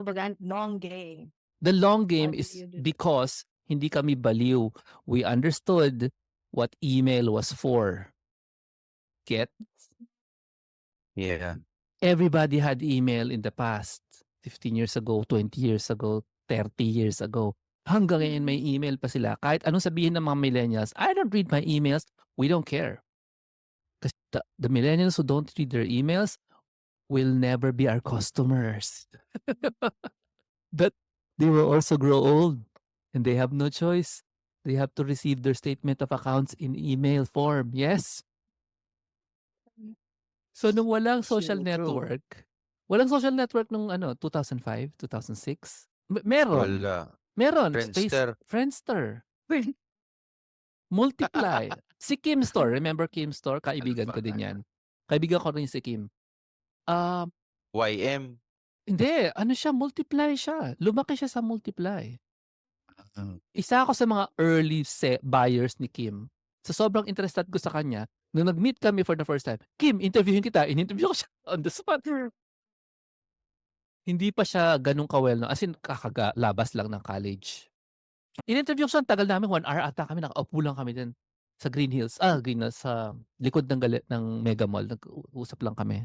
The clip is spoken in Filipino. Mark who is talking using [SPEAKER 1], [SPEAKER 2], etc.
[SPEAKER 1] Kumbaga long game.
[SPEAKER 2] The long
[SPEAKER 1] How
[SPEAKER 2] game
[SPEAKER 1] do
[SPEAKER 2] is
[SPEAKER 1] you do that?
[SPEAKER 2] because hindi kami baliw. We understood what email was for. Get?
[SPEAKER 3] Yeah.
[SPEAKER 2] Everybody had email in the past. 15 years ago, 20 years ago, 30 years ago. Hanggang ngayon may email pa sila. Kahit anong sabihin ng mga millennials, I don't read my emails. We don't care. Kasi the millennials who don't read their emails will never be our customers. But they will also grow old and they have no choice. They have to receive their statement of accounts in email form. Yes. So nung
[SPEAKER 3] True.
[SPEAKER 2] walang social network nung 2005, 2006? Meron.
[SPEAKER 3] Wala.
[SPEAKER 2] Meron.
[SPEAKER 3] Friendster.
[SPEAKER 2] Friendster. Multiply. Si Kim Store. Remember Kim Store? Kaibigan ko din yan. Kaibigan ko rin si Kim. Um,
[SPEAKER 3] YM.
[SPEAKER 2] Hindi. Ano siya? Multiply siya. Lumaki siya sa Multiply. Isa ako sa mga early buyers ni Kim. So sobrang interested ko sa kanya. Nung nag-meet kami for the first time, Kim, interviewin kita. In-interview ko siya on the spot. Hindi pa siya ganun ka-well. As in, kakagalabas lang ng college. In-interview ko siya. Tagal namin. 1 hour ata kami. Nakaupo lang kami din sa Green Hills. Green Hills. Sa likod ng Mega Mall. Nag-uusap lang kami.